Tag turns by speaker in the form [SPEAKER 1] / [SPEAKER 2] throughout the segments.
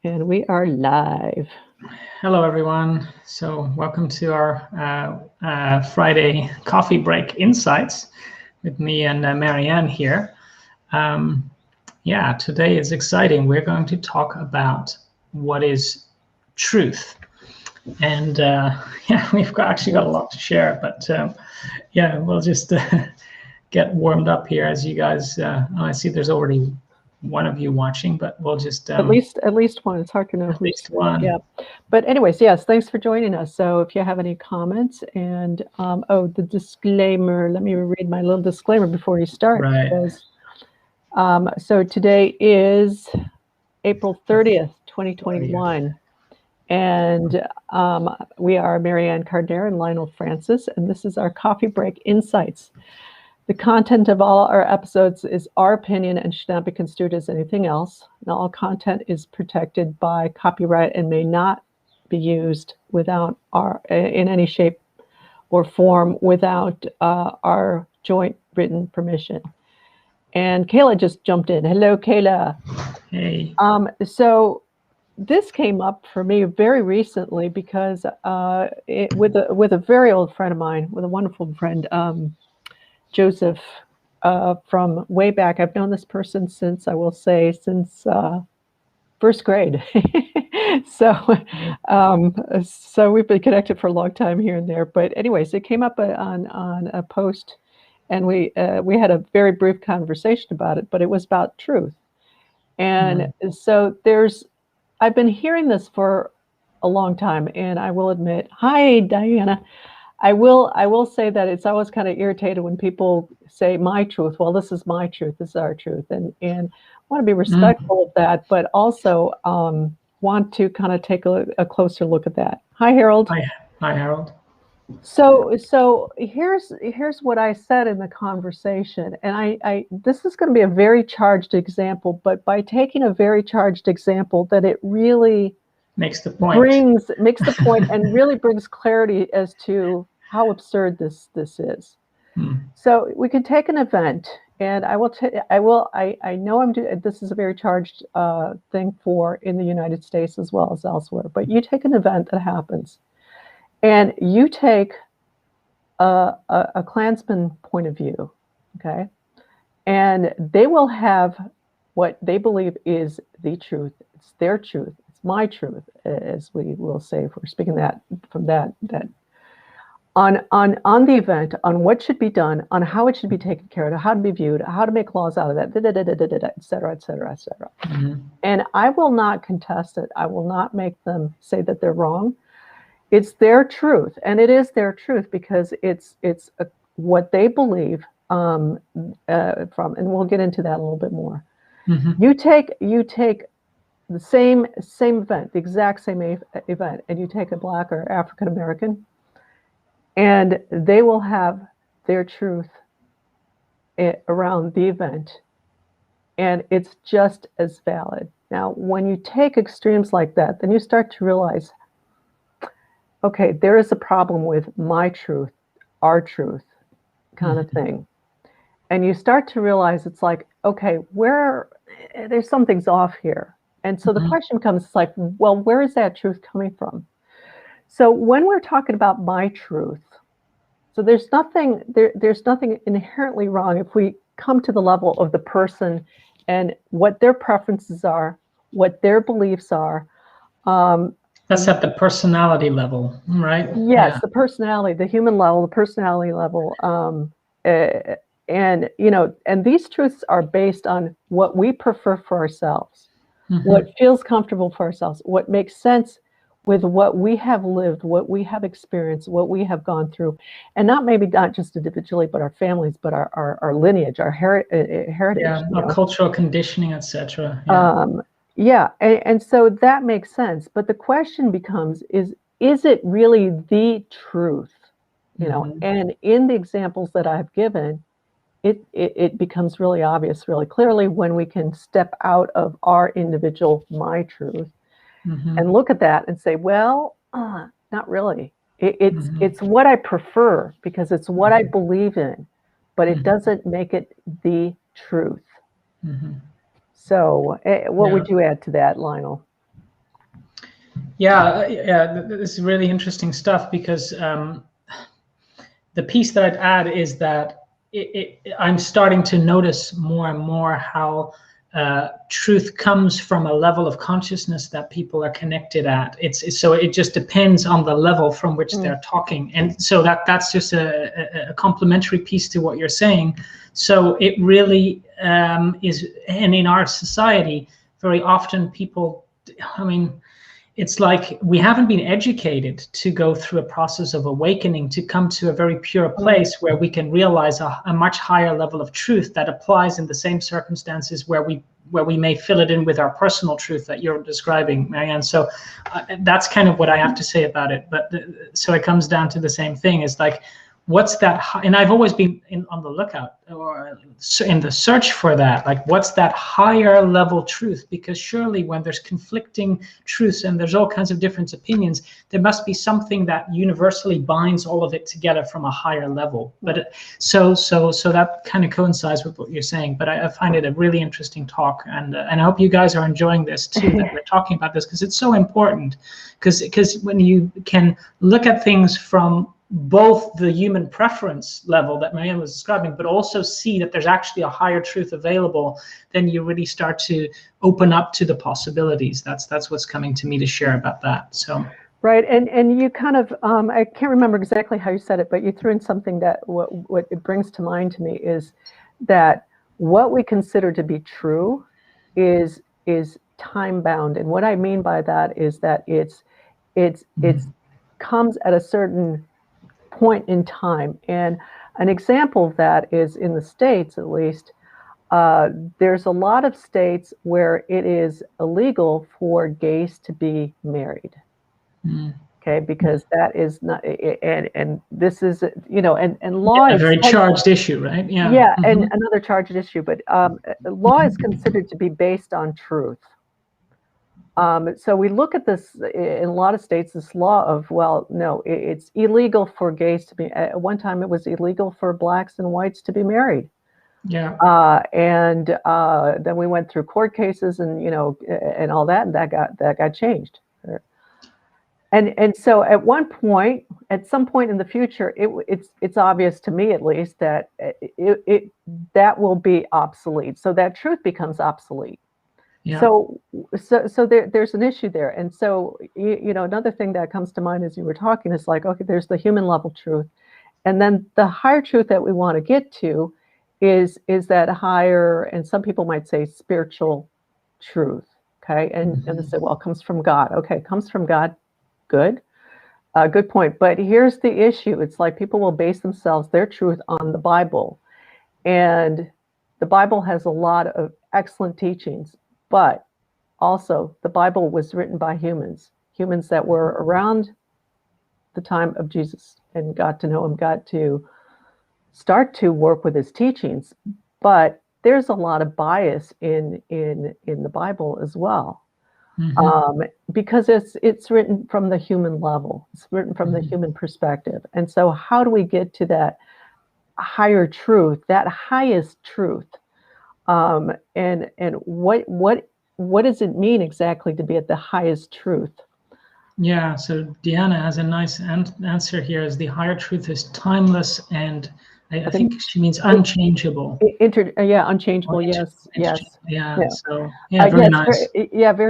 [SPEAKER 1] And we are live.
[SPEAKER 2] Hello, everyone. So welcome to our Friday coffee break insights with me and Marianne here. Today is exciting. We're going to talk about what is truth. And we've actually got a lot to share, but we'll just get warmed up here as you guys, I see there's already one of you watching, but we'll just
[SPEAKER 1] at least one. It's hard to know
[SPEAKER 2] at least one.
[SPEAKER 1] Yeah, but anyways, yes, thanks for joining us. So if you have any comments and the disclaimer, let me read my little disclaimer before you start.
[SPEAKER 2] Right.
[SPEAKER 1] Because, so today is April 30th, 2021. And we are Marianne Cardinera and Lionel Francis, and this is our Coffee Break Insights. The content of all our episodes is our opinion and should not be construed as anything else. And all content is protected by copyright and may not be used without in any shape or form without our joint written permission. And Kayla just jumped in. Hello, Kayla.
[SPEAKER 2] Hey.
[SPEAKER 1] So this came up for me very recently because with a very old friend of mine, with a wonderful friend, Joseph, from way back. I've known this person since first grade. So we've been connected for a long time here and there. But anyways, it came up on a post, and we had a very brief conversation about it. But it was about truth, and so I've been hearing this for a long time, and I will admit, hi, Diana. I will say that it's always kind of irritated when people say my truth. Well, this is my truth. This is our truth, and I want to be respectful of that, but also want to kind of take a closer look at that. Hi, Harold.
[SPEAKER 2] Hi, Harold.
[SPEAKER 1] So here's what I said in the conversation, and I this is going to be a very charged example, but by taking a very charged example, that it really
[SPEAKER 2] makes the point
[SPEAKER 1] and really brings clarity as to how absurd this is. So we can take an event, and I know I'm doing this is a very charged thing for in the United States as well as elsewhere. But you take an event that happens, and you take a Klansman point of view, okay, and they will have what they believe is the truth. It's their truth. My truth, as we will say, if we're speaking that on the event, on what should be done, on how it should be taken care of, how to be viewed, how to make laws out of that, et cetera, et cetera, et cetera. And I will not contest it. I will not make them say that they're wrong. It's their truth, and it is their truth because it's what they believe from, and we'll get into that a little bit more. You take the same event, the exact same event, and you take a Black or African American, and they will have their truth around the event, and it's just as valid. Now, when you take extremes like that, then you start to realize, okay, there is a problem with my truth, our truth, kind of thing. And you start to realize it's like, okay, there's something's off here. And so the question becomes, it's like, well, where is that truth coming from? So when we're talking about my truth, so there's nothing inherently wrong if we come to the level of the person and what their preferences are, what their beliefs are.
[SPEAKER 2] That's at the personality level, right?
[SPEAKER 1] Yes, the personality, the human level, the personality level. And these truths are based on what we prefer for ourselves. What feels comfortable for ourselves, what makes sense with what we have lived, what we have experienced, what we have gone through, and not just individually, but our families, but our lineage, our heritage,
[SPEAKER 2] our cultural conditioning, etc.
[SPEAKER 1] And so that makes sense. But the question becomes: is it really the truth? And in the examples that I've given, it becomes really obvious, really clearly when we can step out of our individual my truth and look at that and say, well, not really. It's what I prefer because it's what I believe in, but it doesn't make it the truth. So what would you add to that, Lionel?
[SPEAKER 2] Yeah, this is really interesting stuff, because the piece that I'd add is that I'm starting to notice more and more how truth comes from a level of consciousness that people are connected at. So it just depends on the level from which they're talking, and so that's just a complementary piece to what you're saying. So it really is, and in our society, very often people, I mean, it's like we haven't been educated to go through a process of awakening, to come to a very pure place where we can realize a much higher level of truth that applies in the same circumstances where we may fill it in with our personal truth that you're describing, Marianne. So that's kind of what I have to say about it. But so it comes down to the same thing. Is like, what's that? And I've always been on the lookout, or in the search for that. Like, what's that higher level truth? Because surely when there's conflicting truths and there's all kinds of different opinions, there must be something that universally binds all of it together from a higher level. But so that kind of coincides with what you're saying. But I find it a really interesting talk, and I hope you guys are enjoying this too, that we're talking about this, because it's so important. Because when you can look at things from both the human preference level that Marianne was describing, but also see that there's actually a higher truth available, then you really start to open up to the possibilities. That's what's coming to me to share about that. So
[SPEAKER 1] right, and you kind of I can't remember exactly how you said it, but you threw in something that what it brings to mind to me is that what we consider to be true is time bound, and what I mean by that is that it's comes at a certain point in time. And an example of that is in the States, at least, there's a lot of states where it is illegal for gays to be married. Okay, because that is not, and this is, and law is
[SPEAKER 2] a very charged issue, right?
[SPEAKER 1] Yeah, and another charged issue, but law is considered to be based on truth. So we look at this in a lot of states, this law of, well, no, it's illegal for gays to be, at one time it was illegal for blacks and whites to be married.
[SPEAKER 2] Yeah.
[SPEAKER 1] And then we went through court cases and, and all that, and that got changed. And so at some point in the future, it's obvious to me, at least, that that will be obsolete. So that truth becomes obsolete.
[SPEAKER 2] Yeah.
[SPEAKER 1] So there's an issue there. And so, another thing that comes to mind as you were talking is like, okay, there's the human level truth. And then the higher truth that we want to get to is that higher, and some people might say spiritual truth. Okay. And they say, well, it comes from God. Okay. It comes from God. Good. Good point. But here's the issue. It's like people will base their truth on the Bible. And the Bible has a lot of excellent teachings. But also, the Bible was written by humans that were around the time of Jesus and got to know him, got to start to work with his teachings. But there's a lot of bias in the Bible as well, because it's written from the human level. It's written from the human perspective. And so, how do we get to that higher truth, that highest truth? And what does it mean exactly to be at the highest truth?
[SPEAKER 2] Yeah, so Deanna has a nice answer here. Is the higher truth is timeless, and I think she means unchangeable.
[SPEAKER 1] Unchangeable. Yes.
[SPEAKER 2] Yeah.
[SPEAKER 1] Yeah.
[SPEAKER 2] So very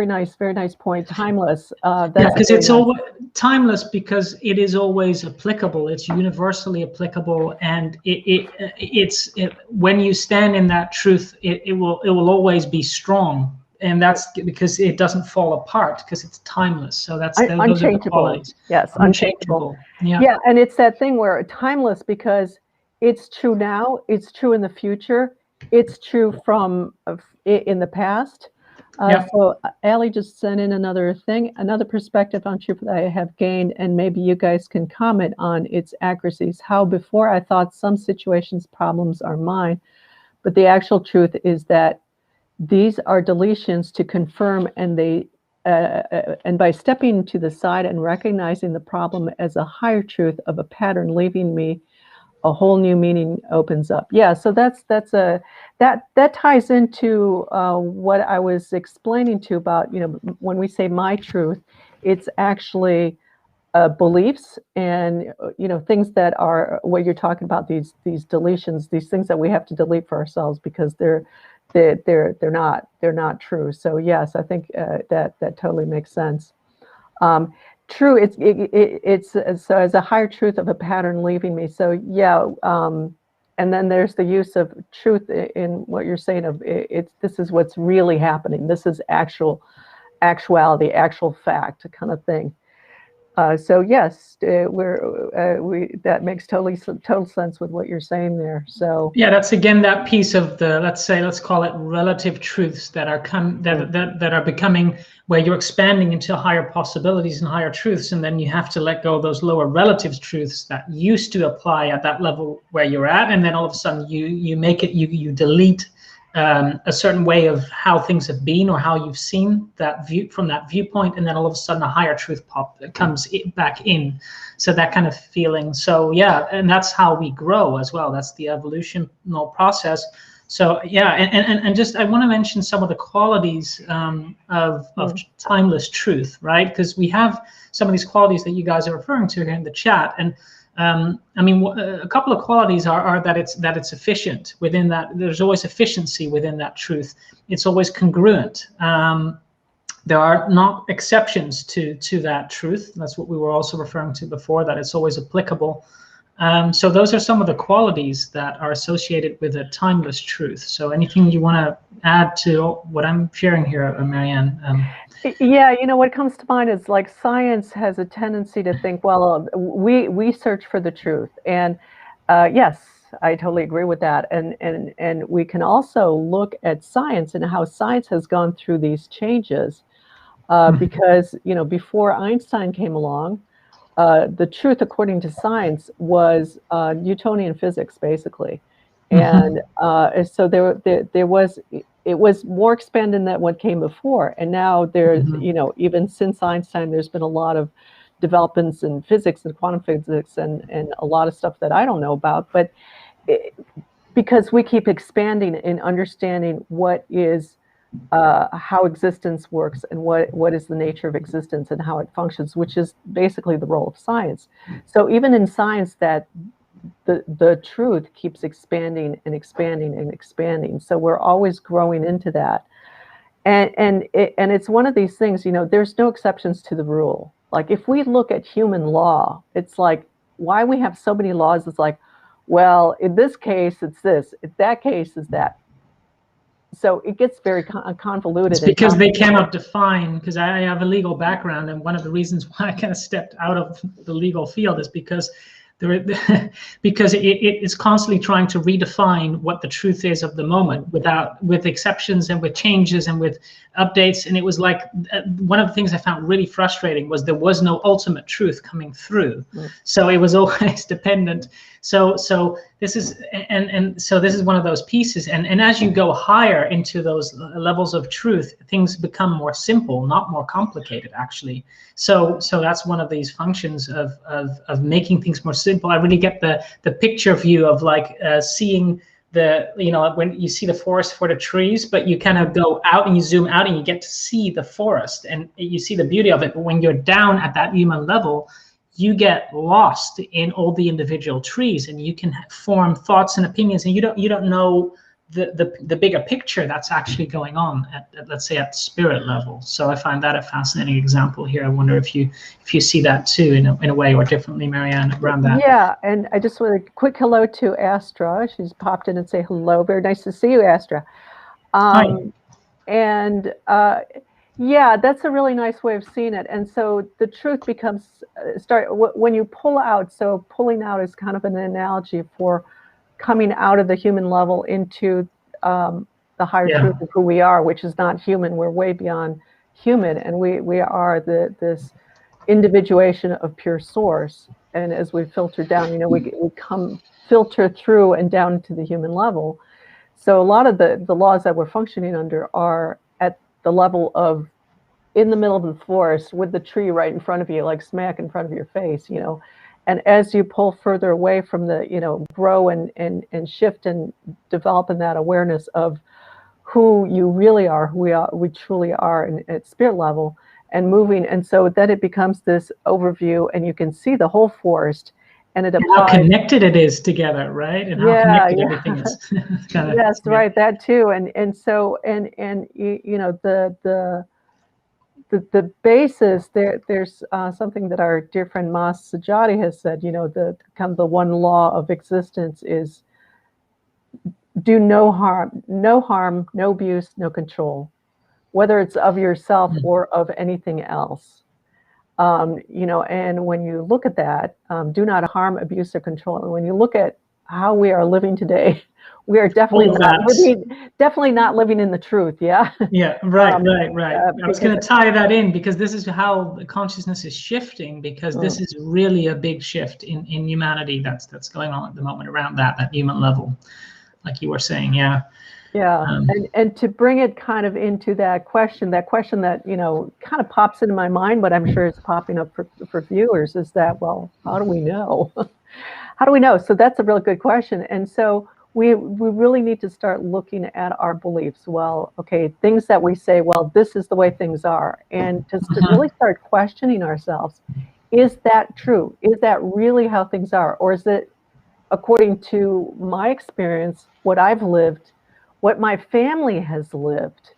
[SPEAKER 2] nice.
[SPEAKER 1] Very nice point. Timeless.
[SPEAKER 2] Because it's always timeless, because it is always applicable. It's universally applicable, and it's when you stand in that truth, it will always be strong. And that's because it doesn't fall apart, because it's timeless. So that's
[SPEAKER 1] unchangeable. Yes, unchangeable. Yeah, and it's that thing where timeless, because it's true now, it's true in the future, it's true from in the past. So Allie just sent in another perspective on truth that I have gained, and maybe you guys can comment on its accuracies. How before I thought some situations, problems are mine, but the actual truth is that these are deletions to confirm, and and by stepping to the side and recognizing the problem as a higher truth of a pattern, leaving me a whole new meaning opens up. Yeah, so that ties into what I was explaining to about, when we say my truth, it's actually beliefs and things that are what you're talking about, these deletions, these things that we have to delete for ourselves because they're not true. So yes, I think that totally makes sense. True, it's so as a higher truth of a pattern leaving me. So yeah, and then there's the use of truth in what you're saying of it's this is what's really happening. This is actuality, actual fact kind of thing. So yes, that makes total sense with what you're saying there. So
[SPEAKER 2] Yeah, that's again that piece of the, let's call it relative truths that are that are becoming, where you're expanding into higher possibilities and higher truths, and then you have to let go of those lower relative truths that used to apply at that level where you're at, and then all of a sudden you make it, you delete a certain way of how things have been or how you've seen that view from that viewpoint, and then all of a sudden a higher truth comes back in. So that kind of feeling. So yeah, and that's how we grow as well. That's the evolutional process. So yeah, and just I want to mention some of the qualities of timeless truth, right? Because we have some of these qualities that you guys are referring to here in the chat, and I mean, a couple of qualities are that it's efficient within that. There's always efficiency within that truth. It's always congruent. There are not exceptions to that truth. That's what we were also referring to before, that it's always applicable. So those are some of the qualities that are associated with a timeless truth. So anything you want to add to what I'm sharing here, Marianne?
[SPEAKER 1] Yeah, what comes to mind is like science has a tendency to think, well, we search for the truth, and yes, I totally agree with that. And we can also look at science and how science has gone through these changes, because before Einstein came along, the truth according to science was Newtonian physics, basically, and so there was. It was more expanded than what came before. And now there's, even since Einstein, there's been a lot of developments in physics and quantum physics and a lot of stuff that I don't know about. But because we keep expanding and understanding what is, how existence works and what is the nature of existence and how it functions, which is basically the role of science. So even in science, that the truth keeps expanding and expanding and expanding. So we're always growing into that. And it's one of these things, there's no exceptions to the rule. Like if we look at human law, it's like why we have so many laws. It's like, well, in this case, it's this, in that case is that. So it gets very convoluted.
[SPEAKER 2] It's because they cannot define, because I have a legal background, and one of the reasons why I kind of stepped out of the legal field is because because it's constantly trying to redefine what the truth is of the moment, with exceptions and with changes and with updates. And it was like one of the things I found really frustrating was there was no ultimate truth coming through. So it was always dependent. So this is so this is one of those pieces. And as you go higher into those levels of truth, things become more simple, not more complicated, actually. So that's one of these functions of making things more simple. I really get the picture view of like seeing the, when you see the forest for the trees, but you kind of go out and you zoom out and you get to see the forest and you see the beauty of it. But when you're down at that human level, you get lost in all the individual trees, and you can form thoughts and opinions, and you don't know the bigger picture that's actually going on at let's say at spirit level. So I find that a fascinating example here. I wonder if you see that too in a way or differently, Marianne, around that.
[SPEAKER 1] Yeah, and I just want a quick hello to Astra. She's popped in and say hello. Very nice to see you, Astra.
[SPEAKER 2] Hi.
[SPEAKER 1] And yeah, that's a really nice way of seeing it. And so the truth becomes when you pull out. So pulling out is kind of an analogy for coming out of the human level into the higher truth of who we are, which is not human. We're way beyond human, and we are this individuation of pure source. And as we filter down, we come filter through and down to the human level. So a lot of the laws that we're functioning under are at the level of in the middle of the forest with the tree right in front of you, like smack in front of your face, And as you pull further away from the, grow and shift and develop in that awareness of who you really are, who we truly are at spirit level. and moving. And so then it becomes this overview, and you can see the whole forest, and it applies.
[SPEAKER 2] How connected it is together, right? And how connected everything is.
[SPEAKER 1] Yes, right, that too. And so you know, the basis there's something that our dear friend Mas Sajadi has said, you know, the kind of the one law of existence is do no harm, no abuse, no control, whether it's of yourself or of anything else. You know, and when you look at that, do not harm, abuse, or control. And when you look at how we are living today, we are definitely not living in the truth. Yeah.
[SPEAKER 2] Yeah. Right. I was going to tie that in, because this is how the consciousness is shifting, because this is really a big shift in humanity that's going on at the moment around that human level, like you were saying. Yeah.
[SPEAKER 1] Yeah, and to bring it kind of into that question that, you know, kind of pops into my mind, but I'm sure it's popping up for viewers, is that, well, how do we know? How do we know? So that's a really good question. And so we really need to start looking at our beliefs. Well, okay, things that we say, well, this is the way things are. And just to really start questioning ourselves, is that true? Is that really how things are? Or is it, according to my experience, what I've lived, what my family has lived?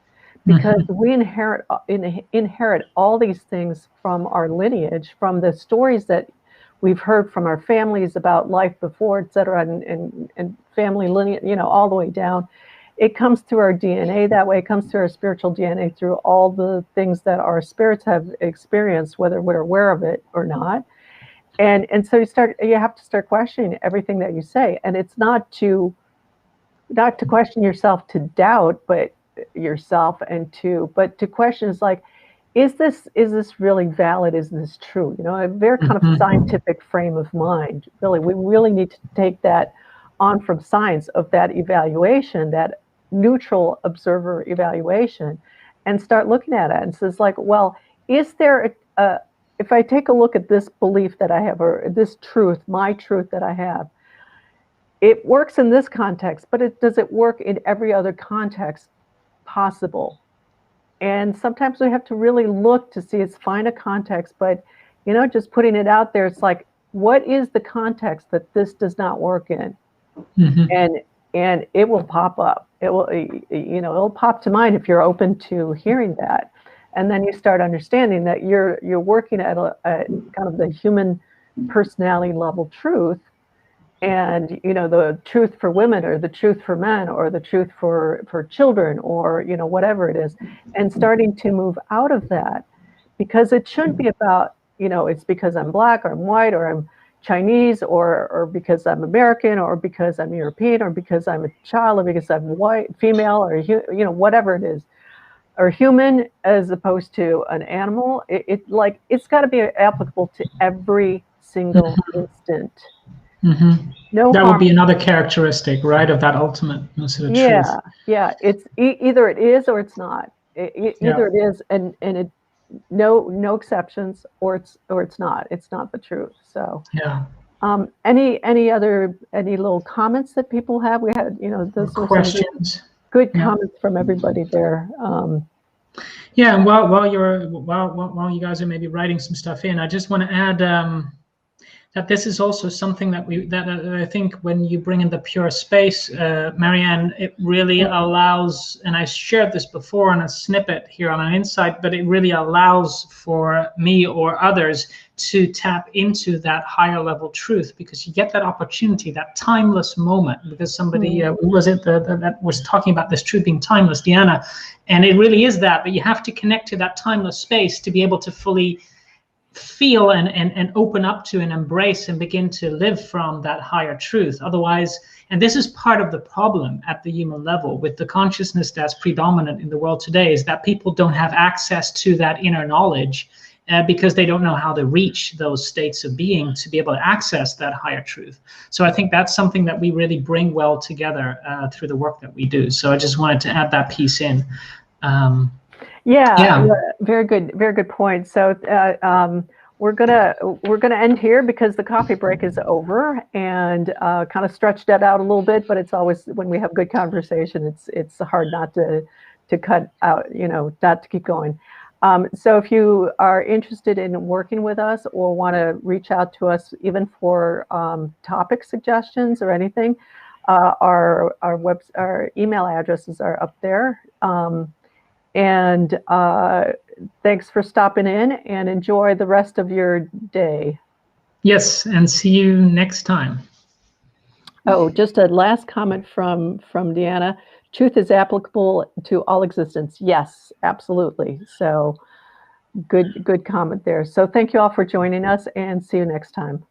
[SPEAKER 1] Because we inherit all these things from our lineage, from the stories that we've heard from our families about life before, et cetera, and family lineage, you know, all the way down. It comes through our DNA that way. It comes through our spiritual DNA, through all the things that our spirits have experienced, whether we're aware of it or not. And so you have to start questioning everything that you say. And it's not to question yourself to doubt, but yourself, but to question is like, is this really valid? Is this true? You know, a very kind of scientific frame of mind. Really, we really need to take that on from science, of that evaluation, that neutral observer evaluation, and start looking at it. And so it's like, well, is there if I take a look at this belief that I have, or this truth, my truth that I have, it works in this context, but does it work in every other context possible? And sometimes we have to really look to see, it's find a context, but, you know, just putting it out there, it's like, what is the context that this does not work in? And it will pop up. It will, you know, it'll pop to mind if you're open to hearing that. And then you start understanding that you're working at a kind of the human personality level truth. And, you know, the truth for women, or the truth for men, or the truth for children, or, you know, whatever it is, and starting to move out of that, because it shouldn't be about, you know, it's because I'm Black, or I'm white, or I'm Chinese, or because I'm American, or because I'm European, or because I'm a child, or because I'm white, female, or, you know, whatever it is, or human, as opposed to an animal. It's got to be applicable to every single instant. No
[SPEAKER 2] that
[SPEAKER 1] harm.
[SPEAKER 2] would be another characteristic, right, of that ultimate sort of truth.
[SPEAKER 1] Yeah. It's either it is or it's not. Either it is, and it no exceptions, or it's not. It's not the truth. So any little comments that people have? We had, you know, those were questions. Some good comments from everybody there.
[SPEAKER 2] Yeah, and while you guys are maybe writing some stuff in, I just want to add that this is also something that I think when you bring in the pure space, Marianne, it really allows, and I shared this before in a snippet here on an insight, but it really allows for me or others to tap into that higher level truth, because you get that opportunity, that timeless moment, because somebody who was it that was talking about this truth being timeless, Deanna, and it really is that, but you have to connect to that timeless space to be able to fully feel and open up to and embrace and begin to live from that higher truth. Otherwise, and this is part of the problem at the human level with the consciousness that's predominant in the world today, is that people don't have access to that inner knowledge because they don't know how to reach those states of being to be able to access that higher truth. So I think that's something that we really bring well together through the work that we do. So I just wanted to add that piece in.
[SPEAKER 1] Very good point. So we're gonna end here because the coffee break is over, and kind of stretched that out a little bit. But it's always, when we have good conversation, it's hard not to cut out, you know, not to keep going. So if you are interested in working with us or want to reach out to us even for topic suggestions or anything, our email addresses are up there. And thanks for stopping in, and enjoy the rest of your day.
[SPEAKER 2] Yes, and see you next time.
[SPEAKER 1] Oh, just a last comment from Deanna. Truth is applicable to all existence. Yes, absolutely. So good comment there. So thank you all for joining us, and see you next time.